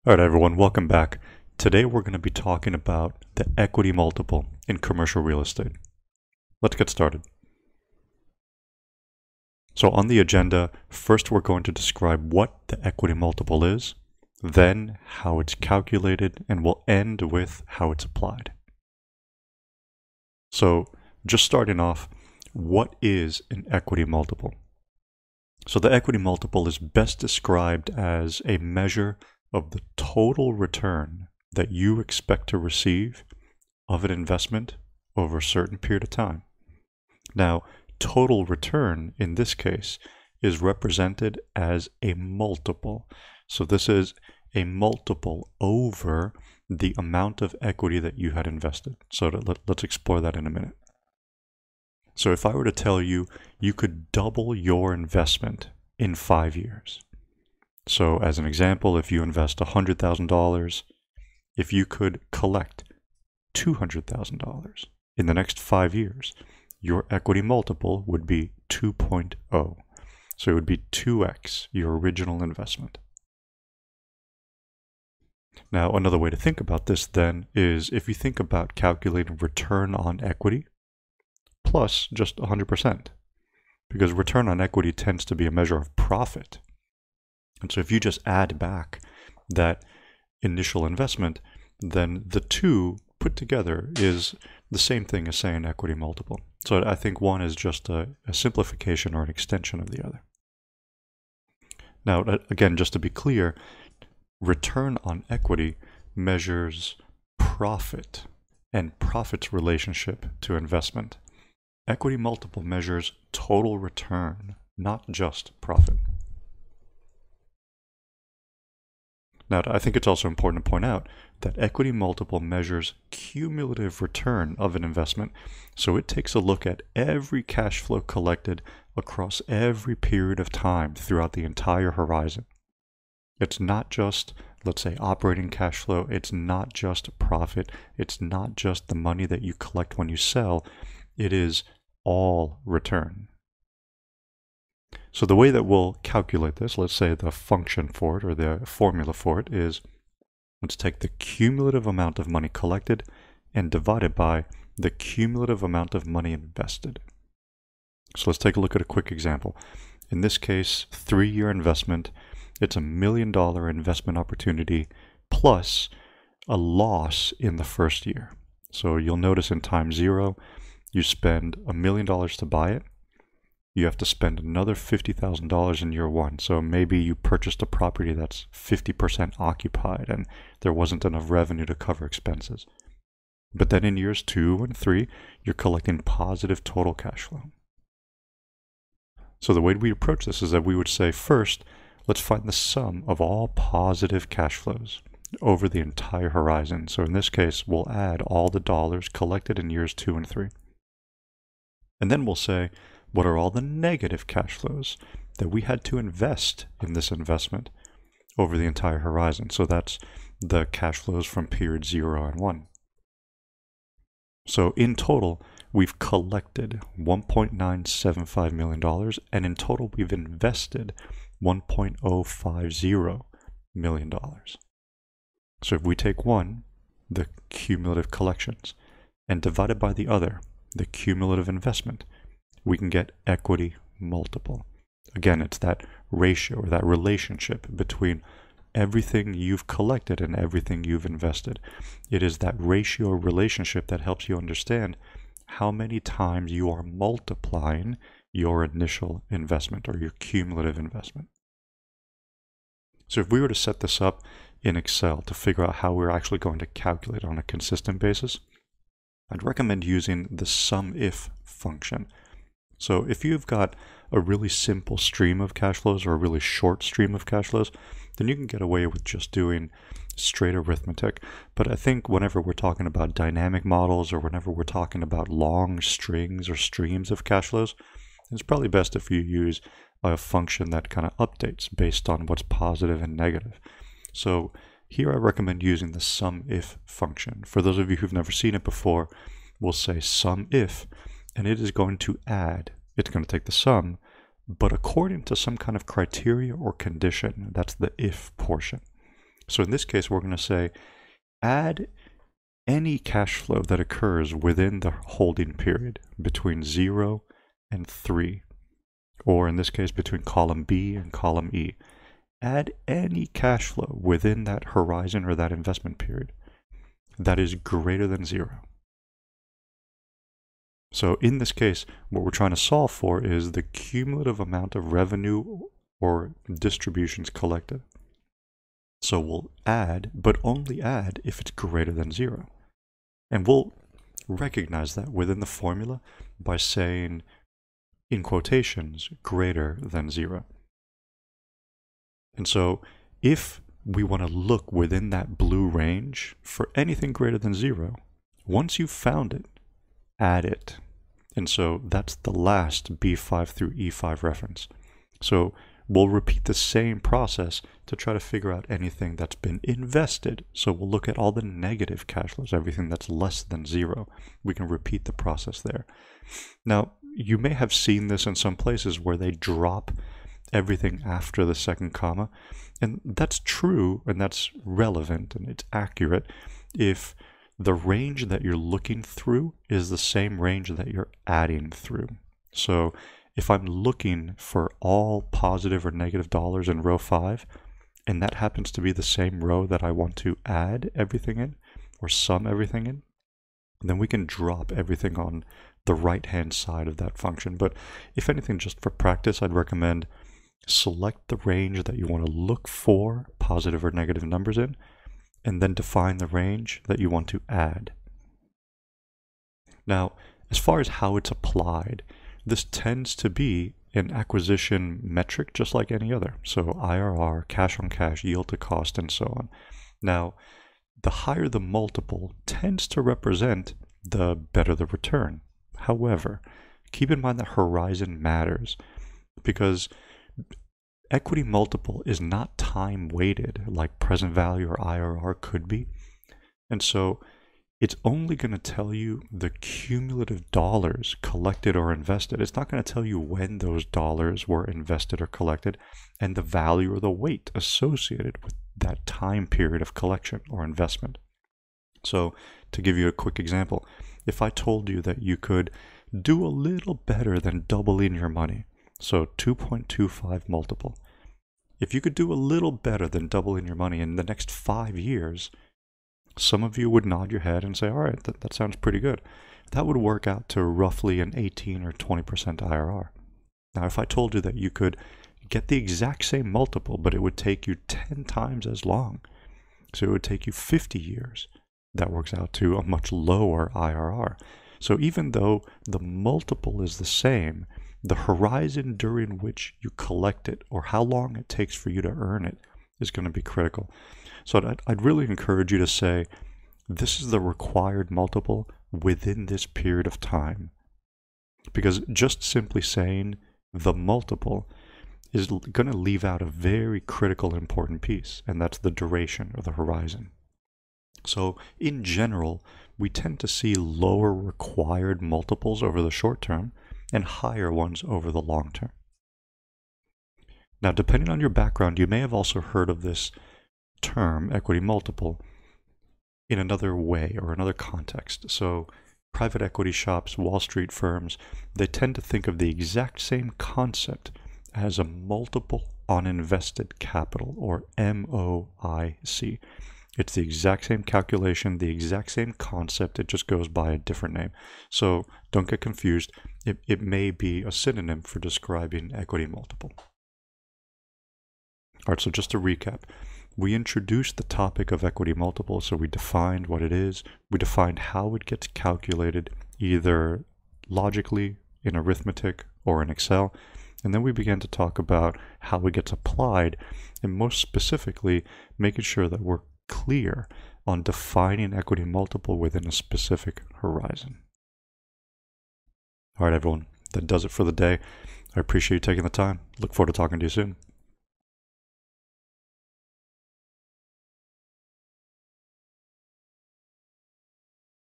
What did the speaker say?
All right, everyone, welcome back. Today we're going to be talking about the equity multiple in commercial real estate. Let's get started. So on the agenda, first we're going to describe what the equity multiple is, then how it's calculated, and we'll end with how it's applied. So just starting off, what is an equity multiple? So the equity multiple is best described as a measure of the total return that you expect to receive of an investment over a certain period of time. Now, total return in this case is represented as a multiple. So this is a multiple over the amount of equity that you had invested. So let's explore that in a minute. So if I were to tell you you could double your investment in 5 years. So as an example, if you invest $100,000, if you could collect $200,000 in the next 5 years, your equity multiple would be 2.0. So it would be 2x your original investment. Now, another way to think about this then is if you think about calculating return on equity plus just 100%, because return on equity tends to be a measure of profit. And so if you just add back that initial investment, then the two put together is the same thing as saying equity multiple. So I think one is just a simplification or an extension of the other. Now, again, just to be clear, return on equity measures profit and profit's relationship to investment. Equity multiple measures total return, not just profit. Now, I think it's also important to point out that equity multiple measures cumulative return of an investment. So it takes a look at every cash flow collected across every period of time throughout the entire horizon. It's not just, let's say, operating cash flow. It's not just profit. It's not just the money that you collect when you sell. It is all return. So the way that we'll calculate this, let's say the function for it or the formula for it is, let's take the cumulative amount of money collected and divide it by the cumulative amount of money invested. So let's take a look at a quick example. In this case, 3-year investment, it's $1 million investment opportunity plus a loss in the first year. So you'll notice in time 0, you spend $1 million to buy it. You have to spend another $50,000 in year 1. So maybe you purchased a property that's 50% occupied and there wasn't enough revenue to cover expenses. But then in years 2 and 3, you're collecting positive total cash flow. So the way we approach this is that we would say, first, let's find the sum of all positive cash flows over the entire horizon. So in this case, we'll add all the dollars collected in years 2 and 3. And then we'll say, what are all the negative cash flows that we had to invest in this investment over the entire horizon? So that's the cash flows from period 0 and 1. So in total, we've collected $1.975 million, and in total, we've invested $1.050 million. So if we take one, the cumulative collections, and divide it by the other, the cumulative investment, we can get equity multiple. Again, it's that ratio or that relationship between everything you've collected and everything you've invested. It is that ratio relationship that helps you understand how many times you are multiplying your initial investment or your cumulative investment. So if we were to set this up in Excel to figure out how we're actually going to calculate on a consistent basis, I'd recommend using the SUMIF function. So if you've got a really simple stream of cash flows or a really short stream of cash flows, then you can get away with just doing straight arithmetic. But I think whenever we're talking about dynamic models or whenever we're talking about long strings or streams of cash flows, it's probably best if you use a function that kind of updates based on what's positive and negative. So here I recommend using the SUMIF function. For those of you who've never seen it before, we'll say SUMIF, and it is going to add, it's going to take the sum, but according to some kind of criteria or condition. That's the if portion. So in this case, we're going to say add any cash flow that occurs within the holding period between 0 and 3, or in this case, between column B and column E. Add any cash flow within that horizon or that investment period that is greater than 0. So in this case, what we're trying to solve for is the cumulative amount of revenue or distributions collected. So we'll add, but only add if it's greater than 0. And we'll recognize that within the formula by saying, in quotations, greater than 0. And so if we want to look within that blue range for anything greater than 0, once you've found it, add it. And so that's the last B5 through E5 reference. So we'll repeat the same process to try to figure out anything that's been invested. So we'll look at all the negative cash flows, everything that's less than 0. We can repeat the process there. Now, you may have seen this in some places where they drop everything after the second comma. And that's true, and that's relevant, and it's accurate if the range that you're looking through is the same range that you're adding through. So if I'm looking for all positive or negative dollars in row 5, and that happens to be the same row that I want to add everything in, or sum everything in, then we can drop everything on the right-hand side of that function. But if anything, just for practice, I'd recommend select the range that you want to look for positive or negative numbers in, and then define the range that you want to add. Now, as far as how it's applied, this tends to be an acquisition metric just like any other. So IRR, cash on cash, yield to cost, and so on. Now, the higher the multiple tends to represent the better the return. However, keep in mind that horizon matters because equity multiple is not time weighted like present value or IRR could be. And so it's only going to tell you the cumulative dollars collected or invested. It's not going to tell you when those dollars were invested or collected and the value or the weight associated with that time period of collection or investment. So to give you a quick example, if I told you that you could do a little better than doubling your money, so 2.25 multiple, if you could do a little better than doubling your money in the next 5 years, some of you would nod your head and say, all right, that sounds pretty good. That would work out to roughly an 18 or 20% IRR. Now, if I told you that you could get the exact same multiple, but it would take you 10 times as long, so it would take you 50 years, that works out to a much lower IRR. So even though the multiple is the same, the horizon during which you collect it or how long it takes for you to earn it is going to be critical. So I'd really encourage you to say, this is the required multiple within this period of time. Because just simply saying the multiple is going to leave out a very critical important piece, and that's the duration or the horizon. So in general, we tend to see lower required multiples over the short term and higher ones over the long term. Now, depending on your background, you may have also heard of this term, equity multiple, in another way or another context. So private equity shops, Wall Street firms, they tend to think of the exact same concept as a multiple on invested capital, or MOIC. It's the exact same calculation, the exact same concept, it just goes by a different name. So don't get confused. It may be a synonym for describing equity multiple. All right, so just to recap, we introduced the topic of equity multiple, so we defined what it is, we defined how it gets calculated, either logically in arithmetic or in Excel, and then we began to talk about how it gets applied, and most specifically, making sure that we're clear on defining equity multiple within a specific horizon. All right, everyone, that does it for the day. I appreciate you taking the time. Look forward to talking to you soon.